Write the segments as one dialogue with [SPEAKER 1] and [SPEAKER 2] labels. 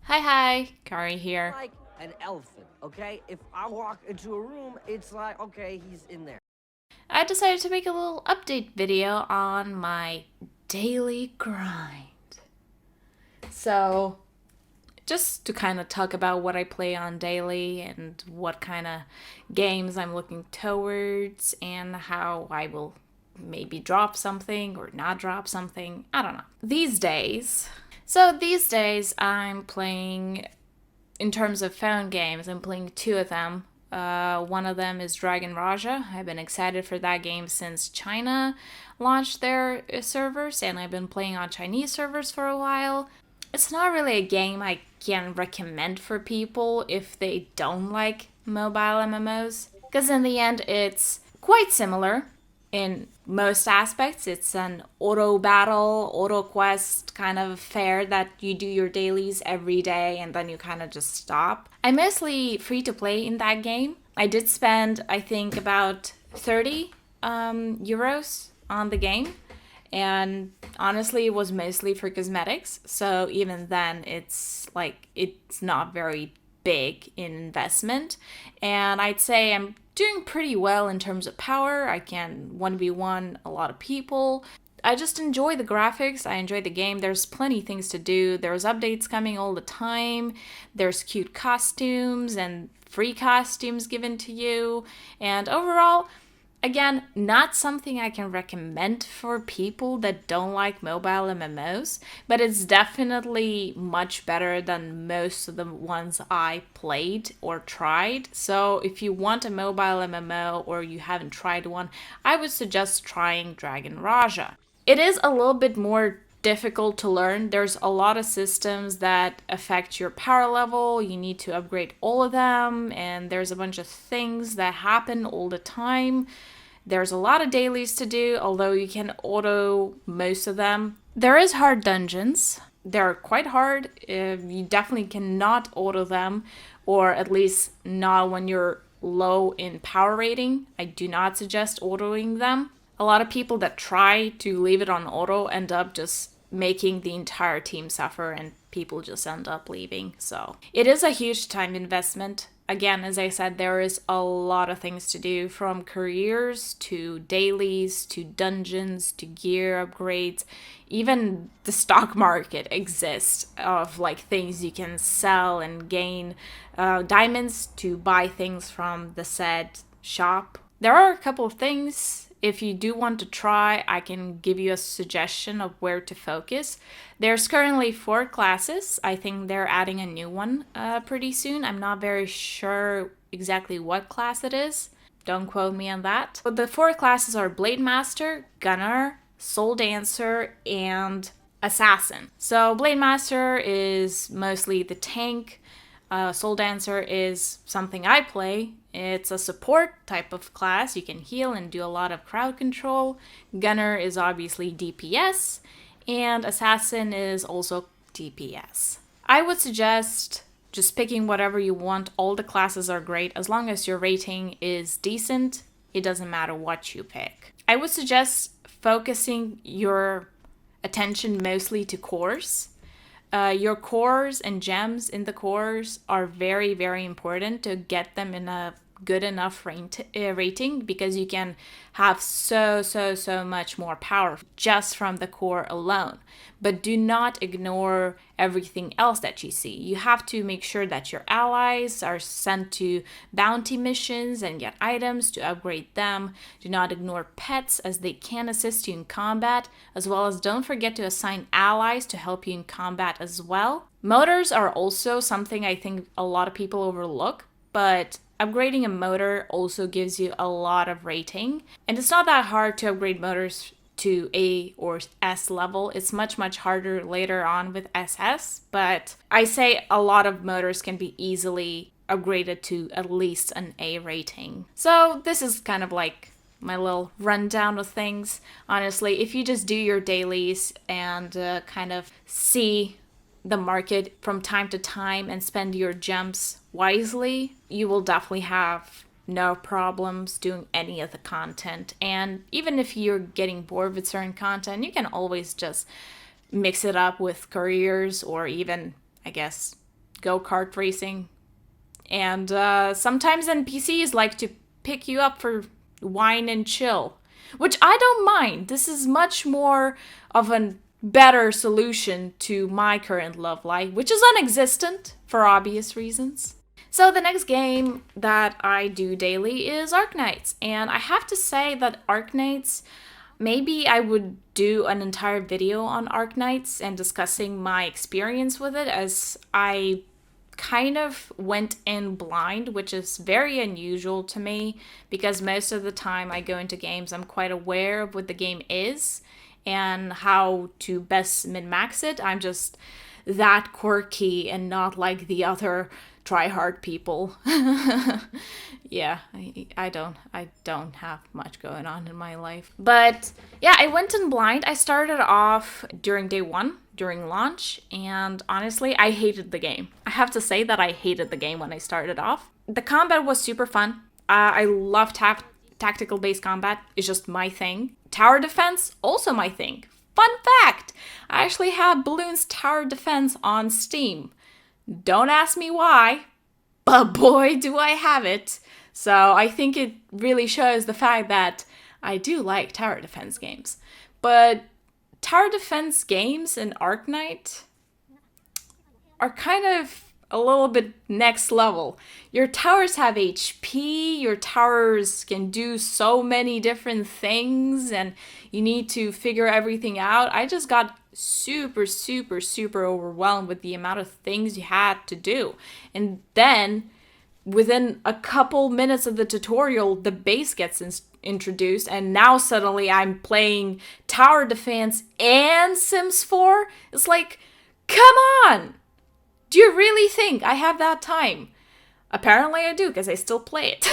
[SPEAKER 1] Hi, Kari here.
[SPEAKER 2] Like an elephant, okay? If I walk into a room, it's like, okay, he's in there.
[SPEAKER 1] I decided to make a little update video on my daily grind. So, just to kind of talk about what I play on daily and what kind of games I'm looking towards and how I will maybe drop something or not drop something. I don't know. These days I'm playing in terms of phone games, I'm playing two of them. One of them is Dragon Raja. I've been excited for that game since China launched their servers, and I've been playing on Chinese servers for a while. It's not really a game I can recommend for people if they don't like mobile MMOs, because in the end, it's quite similar in most aspects. It's an auto battle, auto quest kind of affair that you do your dailies every day and then you kind of just stop. I'm mostly free to play in that game. I did spend, I think, about 30 euros on the game. And honestly, it was mostly for cosmetics. So even then, it's not very big in investment. And I'd say I'm doing pretty well in terms of power. I can 1v1 a lot of people. I just enjoy the graphics. I enjoy the game. There's plenty things to do. There's updates coming all the time. There's cute costumes and free costumes given to you. And overall, again, not something I can recommend for people that don't like mobile MMOs, but it's definitely much better than most of the ones I played or tried. So if you want a mobile MMO or you haven't tried one, I would suggest trying Dragon Raja. It is a little bit more difficult to learn. There's a lot of systems that affect your power level. You need to upgrade all of them, and there's a bunch of things that happen all the time. There's a lot of dailies to do, although you can auto most of them. There is hard dungeons. They're quite hard. You definitely cannot auto them, or at least not when you're low in power rating. I do not suggest autoing them. A lot of people that try to leave it on auto end up just making the entire team suffer and people just end up leaving. So it is a huge time investment. Again, as I said, there is a lot of things to do, from careers to dailies to dungeons to gear upgrades. Even the stock market exists of like things you can sell and gain diamonds to buy things from the said shop. There are a couple of things. If you do want to try, I can give you a suggestion of where to focus. There's currently 4 classes. I think they're adding a new one pretty soon. I'm not very sure exactly what class it is. Don't quote me on that. But the 4 classes are Blade Master, Gunner, Soul Dancer, and Assassin. So Blade Master is mostly the tank. Soul Dancer is something I play. It's a support type of class. You can heal and do a lot of crowd control. Gunner is obviously DPS, and Assassin is also DPS. I would suggest just picking whatever you want. All the classes are great. As long as your rating is decent, it doesn't matter what you pick. I would suggest focusing your attention mostly to cores. Your cores and gems in the cores are very, very important to get them in a good enough rating, because you can have so much more power just from the core alone. But do not ignore everything else that you see. You have to make sure that your allies are sent to bounty missions and get items to upgrade them. Do not ignore pets, as they can assist you in combat, as well as don't forget to assign allies to help you in combat as well. Motors are also something I think a lot of people overlook, but upgrading a motor also gives you a lot of rating. And it's not that hard to upgrade motors to A or S level. It's much harder later on with SS, but I say a lot of motors can be easily upgraded to at least an A rating. So this is kind of like my little rundown of things. Honestly, if you just do your dailies and kind of see the market from time to time and spend your gems wisely, you will definitely have no problems doing any of the content. And even if you're getting bored with certain content, you can always just mix it up with careers, or even, I guess, go-kart racing. And sometimes NPCs like to pick you up for wine and chill, which I don't mind. This is much more of a better solution to my current love life, which is non-existent for obvious reasons. So the next game that I do daily is Arknights, and I have to say that Arknights, maybe I would do an entire video on Arknights and discussing my experience with it, as I kind of went in blind, which is very unusual to me because most of the time I go into games, I'm quite aware of what the game is and how to best min-max it. I'm just that quirky and not like the other try-hard people. Yeah, I don't have much going on in my life. But yeah, I went in blind. I started off during day one, during launch, and honestly, I hated the game. I have to say that I hated the game when I started off. The combat was super fun. I love tactical-based combat. It's just my thing. Tower defense, also my thing. Fun fact, I actually have Bloons Tower Defense on Steam. Don't ask me why, but boy, do I have it. So I think it really shows the fact that I do like tower defense games. But tower defense games in Arknight are kind of a little bit next level. Your towers have HP, your towers can do so many different things, and you need to figure everything out. I just got super overwhelmed with the amount of things you had to do. And then within a couple minutes of the tutorial, the base gets introduced, and now suddenly I'm playing tower defense and Sims 4. It's like, come on! Do you really think I have that time? Apparently I do, because I still play it.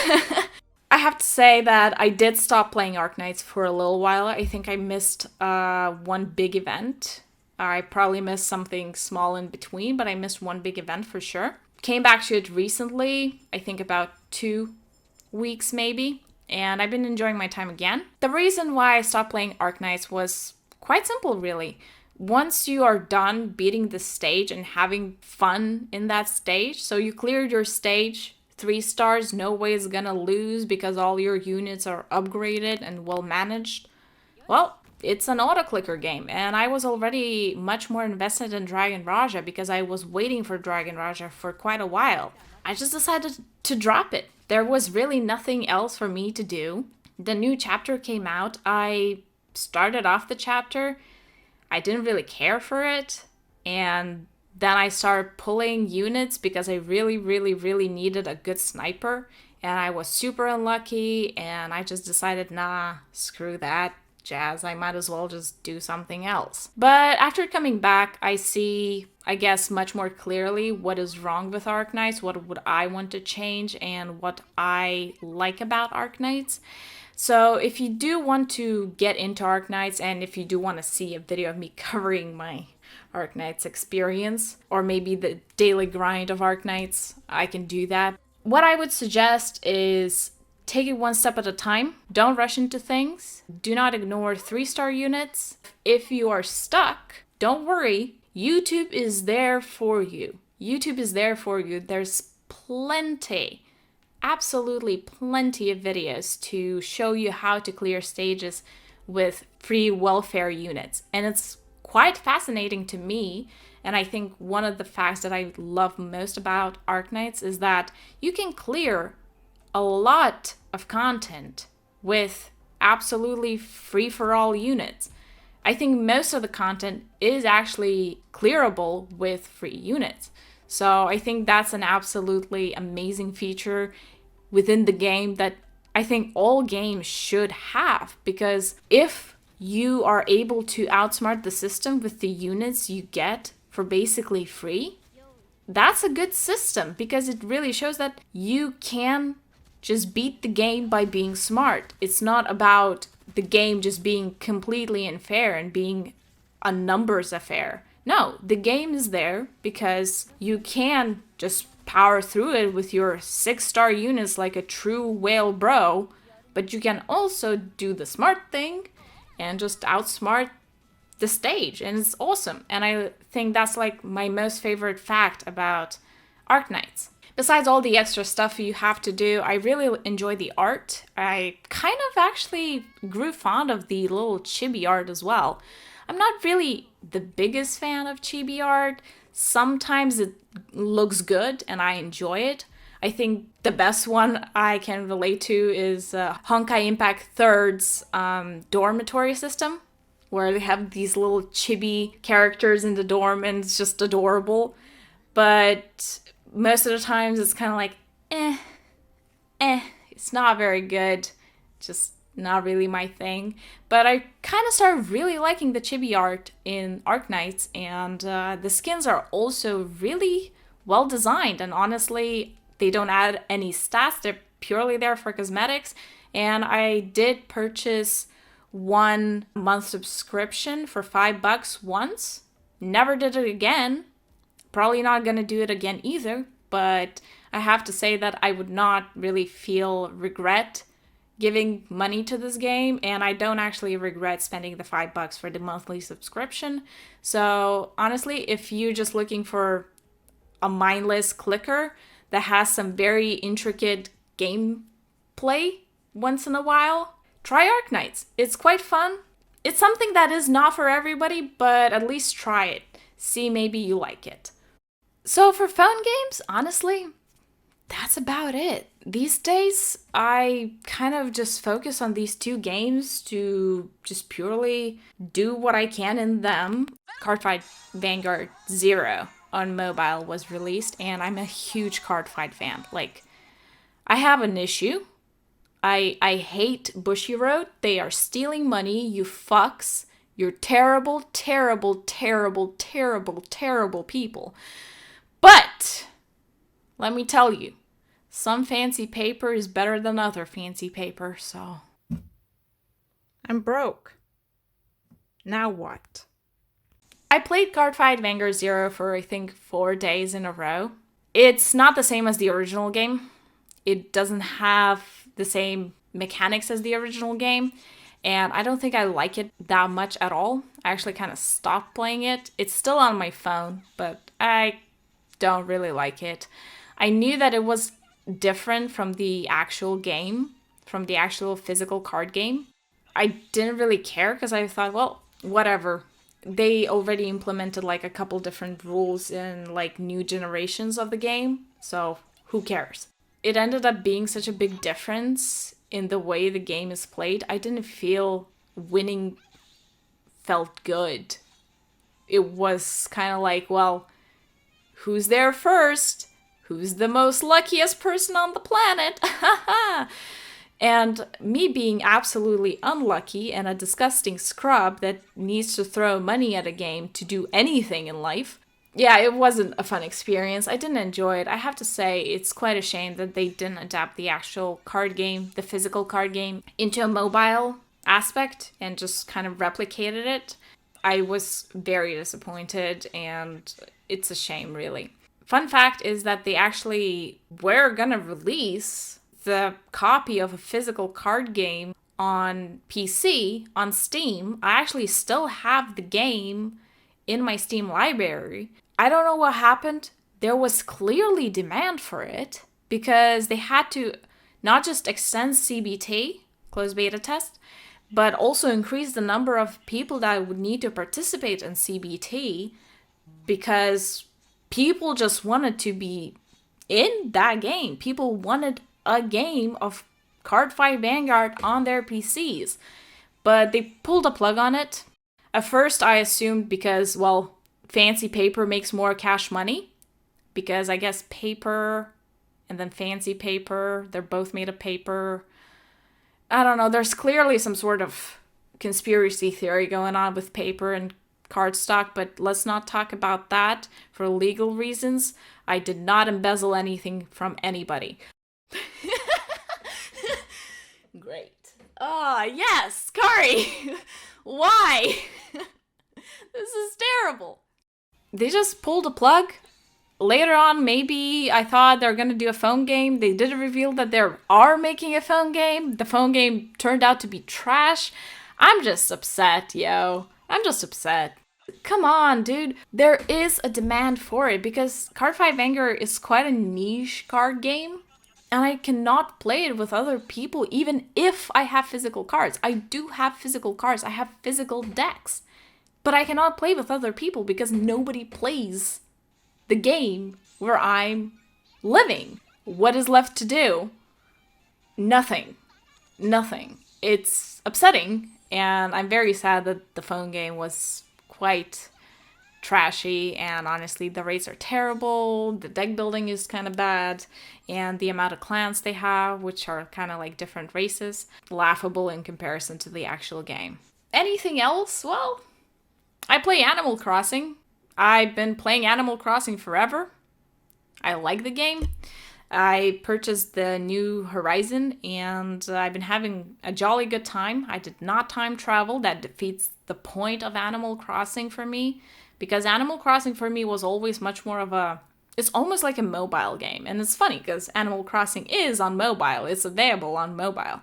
[SPEAKER 1] I have to say that I did stop playing Arknights for a little while. I think I missed one big event. I probably missed something small in between, but I missed one big event for sure. Came back to it recently, I think about 2 weeks maybe, and I've been enjoying my time again. The reason why I stopped playing Arknights was quite simple, really. Once you are done beating the stage and having fun in that stage, so you cleared your stage, 3 stars, no way is gonna lose because all your units are upgraded and well managed, well, it's an auto-clicker game, and I was already much more invested in Dragon Raja because I was waiting for Dragon Raja for quite a while. I just decided to drop it. There was really nothing else for me to do. The new chapter came out. I started off the chapter. I didn't really care for it, and then I started pulling units because I really needed a good sniper, and I was super unlucky, and I just decided, nah, screw that jazz, I might as well just do something else. But after coming back, I see, I guess, much more clearly what is wrong with Arknights, what would I want to change, and what I like about Arknights. So if you do want to get into Arknights, and if you do want to see a video of me covering my Arknights experience, or maybe the daily grind of Arknights, I can do that. What I would suggest is take it one step at a time. Don't rush into things. Do not ignore 3-star units. If you are stuck, don't worry. YouTube is there for you. YouTube is there for you. There's plenty, absolutely plenty of videos to show you how to clear stages with free welfare units. And it's quite fascinating to me. And I think one of the facts that I love most about Arknights is that you can clear a lot of content with absolutely free-for-all units. I think most of the content is actually clearable with free units. So I think that's an absolutely amazing feature within the game that I think all games should have, because if you are able to outsmart the system with the units you get for basically free, that's a good system, because it really shows that you can just beat the game by being smart. It's not about the game just being completely unfair and being a numbers affair. No, the game is there because you can just power through it with your 6-star units like a true whale bro, but you can also do the smart thing and just outsmart the stage, and it's awesome. And I think that's like my most favorite fact about Arknights. Besides all the extra stuff you have to do, I really enjoy the art. I kind of actually grew fond of the little chibi art as well. I'm not really the biggest fan of chibi art. Sometimes it looks good and I enjoy it. I think the best one I can relate to is Honkai Impact Third's dormitory system, where they have these little chibi characters in the dorm and it's just adorable. But most of the times it's kind of like, it's not very good. Just not really my thing. But I kind of started really liking the chibi art in Arknights, and the skins are also really well designed, and honestly, they don't add any stats. They're purely there for cosmetics. And I did purchase 1 month subscription for $5 once. Never did it again. Probably not gonna do it again either, but I have to say that I would not really feel regret giving money to this game, and I don't actually regret spending the $5 for the monthly subscription. So honestly, if you're just looking for a mindless clicker that has some very intricate gameplay once in a while, try Arknights. It's quite fun. It's something that is not for everybody, but at least try it. See, maybe you like it. So for phone games, honestly, that's about it. These days, I kind of just focus on these 2 games to just purely do what I can in them. Cardfight Vanguard 0 on mobile was released, and I'm a huge Cardfight fan. Like, I have an issue. I hate Bushiroad. They are stealing money, you fucks. You're terrible, terrible, terrible, terrible, terrible people. But let me tell you, some fancy paper is better than other fancy paper, so I'm broke. Now what? I played Cardfight Vanguard 0 for I think 4 days in a row. It's not the same as the original game. It doesn't have the same mechanics as the original game, and I don't think I like it that much at all. I actually kind of stopped playing it. It's still on my phone, but I don't really like it. I knew that it was different from the actual game, from the actual physical card game. I didn't really care because I thought, well, whatever. They already implemented like a couple different rules in like new generations of the game, so who cares? It ended up being such a big difference in the way the game is played. I didn't feel winning felt good. It was kind of like, well, who's there first? Who's the most luckiest person on the planet? And me being absolutely unlucky and a disgusting scrub that needs to throw money at a game to do anything in life. Yeah, it wasn't a fun experience. I didn't enjoy it. I have to say, it's quite a shame that they didn't adapt the actual card game, the physical card game, into a mobile aspect and just kind of replicated it. I was very disappointed, and it's a shame, really. Fun fact is that they actually were gonna release the copy of a physical card game on PC, on Steam. I actually still have the game in my Steam library. I don't know what happened. There was clearly demand for it because they had to not just extend CBT, closed beta test, but also increase the number of people that would need to participate in CBT because people just wanted to be in that game. People wanted a game of Cardfight Vanguard on their PCs, but they pulled a plug on it. At first, I assumed because, well, fancy paper makes more cash money, because I guess paper and then fancy paper, they're both made of paper. I don't know, there's clearly some sort of conspiracy theory going on with paper and cardstock, but let's not talk about that for legal reasons. I did not embezzle anything from anybody. Great. Oh, yes, Kari! Why? This is terrible. They just pulled a plug. Later on, maybe I thought they were going to do a phone game. They did reveal that they are making a phone game. The phone game turned out to be trash. I'm just upset, yo. I'm just upset. Come on, dude. There is a demand for it because Cardfight Vanguard is quite a niche card game. And I cannot play it with other people, even if I have physical cards. I do have physical cards, I have physical decks. But I cannot play with other people because nobody plays the game where I'm living. What is left to do? Nothing. Nothing. It's upsetting, and I'm very sad that the phone game was quite trashy, and honestly the rates are terrible, the deck building is kind of bad, and the amount of clans they have, which are kind of like different races, laughable in comparison to the actual game. Anything else? Well, I play Animal Crossing. I've been playing Animal Crossing forever. I like the game. I purchased the New Horizon and I've been having a jolly good time. I did not time travel. That defeats the point of Animal Crossing for me, because Animal Crossing for me was always much more of a, it's almost like a mobile game. And it's funny because Animal Crossing is on mobile. It's available on mobile.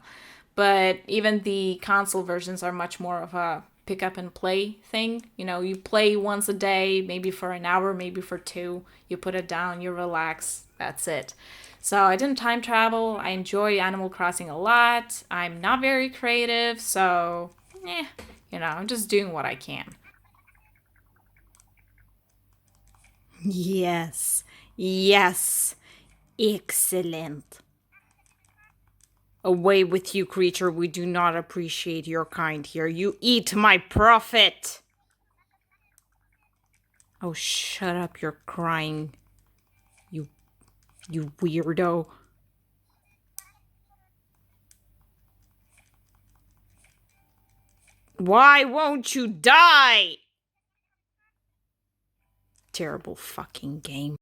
[SPEAKER 1] But even the console versions are much more of a pick up and play thing. You know, you play once a day, maybe for an hour, maybe for two. You put it down, you relax, that's it. So I didn't time travel. I enjoy Animal Crossing a lot. I'm not very creative, so I'm just doing what I can.
[SPEAKER 3] Yes, yes, excellent. Away with you, creature. We do not appreciate your kind here. You eat my profit. Oh, shut up. You're crying. You weirdo. Why won't you die? Terrible fucking game.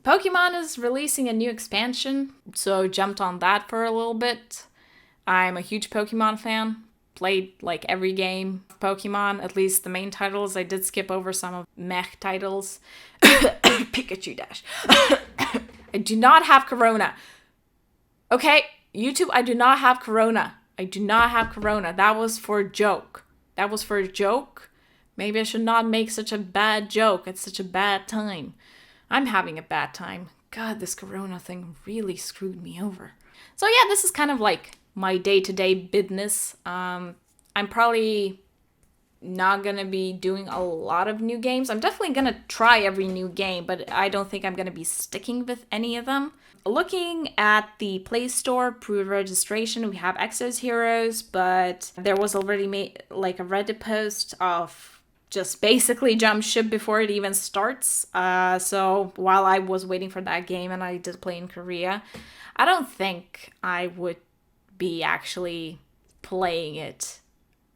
[SPEAKER 1] Pokemon is releasing a new expansion, so jumped on that for a little bit. I'm a huge Pokemon fan. Played like every game of Pokemon, at least the main titles. I did skip over some of mech titles. Pikachu Dash. I do not have Corona. Okay, YouTube, I do not have Corona. I do not have Corona. That was for a joke. That was for a joke. Maybe I should not make such a bad joke at such a bad time. I'm having a bad time. God, this Corona thing really screwed me over. So yeah, this is kind of like my day-to-day business. I'm probably not gonna be doing a lot of new games. I'm definitely gonna try every new game, but I don't think I'm gonna be sticking with any of them. Looking at the Play Store pre-registration, we have Exos Heroes, but there was already made like a Reddit post of just basically jump ship before it even starts. So while I was waiting for that game and I did play in Korea, I don't think I would be actually playing it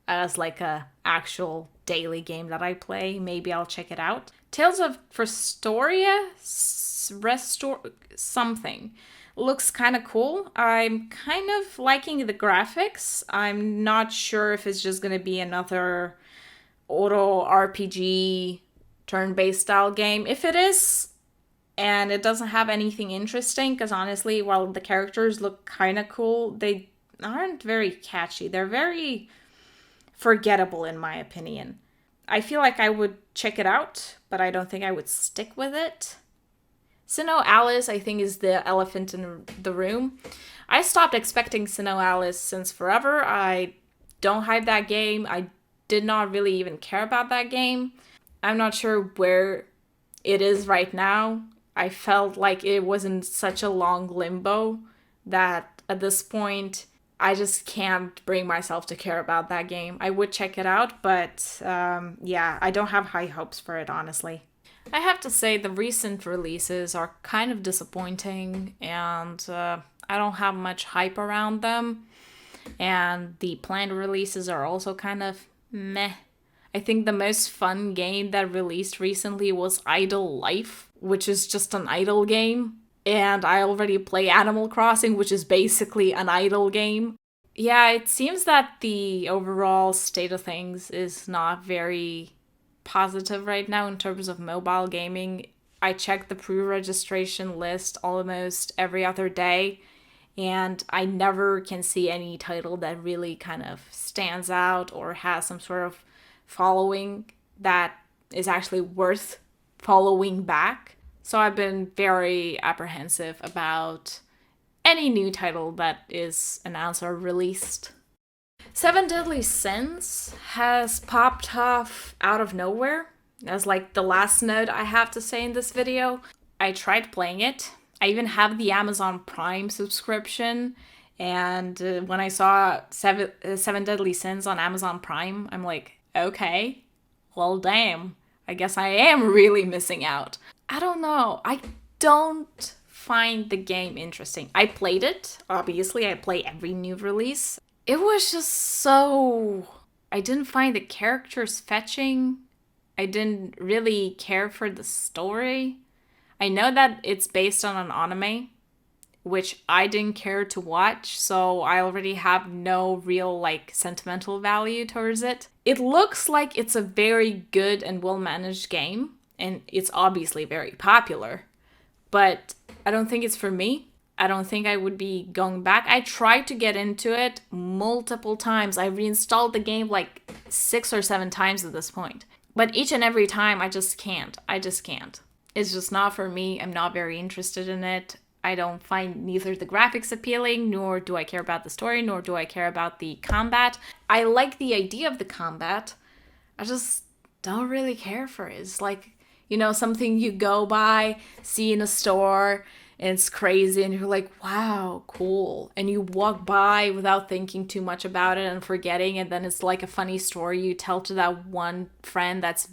[SPEAKER 1] as like a actual daily game that I play. Maybe I'll check it out. Tales of Festoria Restore something looks kind of cool. I'm kind of liking the graphics. I'm not sure if it's just gonna be another auto RPG turn-based style game. If it is, and it doesn't have anything interesting, because honestly, while the characters look kind of cool, they aren't very catchy. They're very forgettable in my opinion. I feel like I would check it out, but I don't think I would stick with it. Sinnoh Alice, I think, is the elephant in the room. I stopped expecting Sinnoh Alice since forever. I don't hype that game. I did not really even care about that game. I'm not sure where it is right now. I felt like it was in such a long limbo that at this point, I just can't bring myself to care about that game. I would check it out, but yeah, I don't have high hopes for it, honestly. I have to say the recent releases are kind of disappointing, and I don't have much hype around them. And the planned releases are also kind of meh. I think the most fun game that released recently was Idle Life, which is just an idle game. And I already play Animal Crossing, which is basically an idle game. Yeah, it seems that the overall state of things is not very positive right now in terms of mobile gaming. I check the pre-registration list almost every other day, and I never can see any title that really kind of stands out or has some sort of following that is actually worth following back. So I've been very apprehensive about any new title that is announced or released. Seven Deadly Sins has popped off out of nowhere. That's like the last note I have to say in this video. I tried playing it. I even have the Amazon Prime subscription. And when I saw Seven Deadly Sins on Amazon Prime, I'm like, okay, well, damn. I guess I am really missing out. I don't know. I don't find the game interesting. I played it. Obviously, I play every new release. It was just so... I didn't find the characters fetching. I didn't really care for the story. I know that it's based on an anime, which I didn't care to watch, so I already have no real, like, sentimental value towards it. It looks like it's a very good and well-managed game, and it's obviously very popular, but I don't think it's for me. I don't think I would be going back. I tried to get into it multiple times. I reinstalled the game like 6 or 7 times at this point. But each and every time, I just can't. It's just not for me. I'm not very interested in it. I don't find neither the graphics appealing, nor do I care about the story, nor do I care about the combat. I like the idea of the combat. I just don't really care for it. It's like, you know, something you go by, see in a store, and it's crazy, and you're like, wow, cool. And you walk by without thinking too much about it and forgetting, and then it's like a funny story you tell to that one friend that's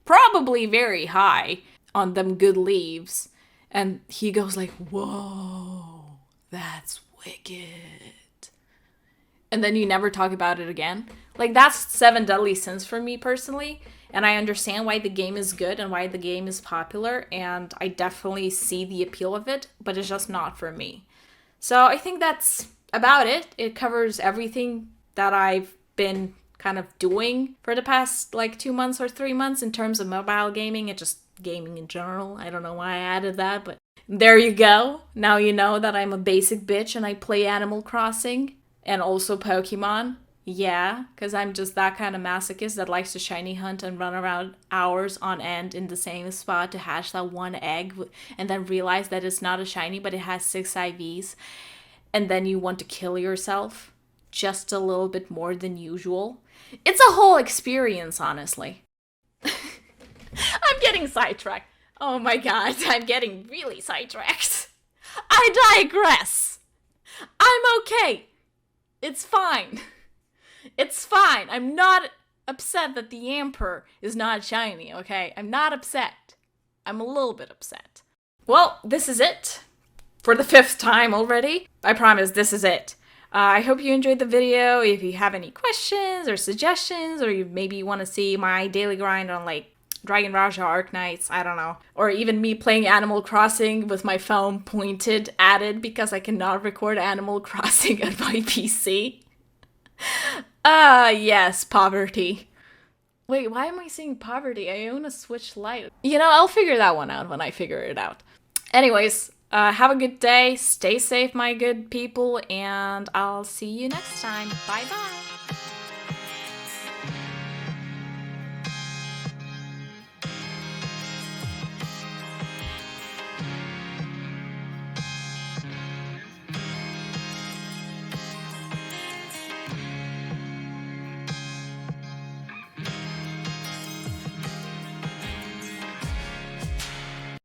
[SPEAKER 1] probably very high on them good leaves. And he goes like, whoa, that's wicked. And then you never talk about it again. Like, that's Seven Deadly Sins for me personally. And I understand why the game is good and why the game is popular. And I definitely see the appeal of it, but it's just not for me. So I think that's about it. It covers everything that I've been kind of doing for the past like 2 months or 3 months in terms of mobile gaming and just gaming in general. I don't know why I added that, but there you go. Now you know that I'm a basic bitch and I play Animal Crossing and also Pokemon. Yeah, because I'm just that kind of masochist that likes to shiny hunt and run around hours on end in the same spot to hatch that one egg and then realize that it's not a shiny but it has 6 IVs. And then you want to kill yourself just a little bit more than usual. It's a whole experience, honestly. I'm getting sidetracked. Oh my god, I'm getting really sidetracked. I digress. I'm okay. It's fine. It's fine. I'm not upset that the Emperor is not shiny, okay? I'm not upset. I'm a little bit upset. Well, this is it. For the 5th time already. I promise this is it. I hope you enjoyed the video. If you have any questions or suggestions, or you maybe want to see my daily grind on like Dragon Raja, Ark Nights, I don't know. Or even me playing Animal Crossing with my phone pointed at it because I cannot record Animal Crossing on my PC. Yes, poverty. Wait, why am I saying poverty? I own a Switch Lite. You know, I'll figure that one out when I figure it out. Anyways, have a good day. Stay safe, my good people, and I'll see you next time. Bye-bye.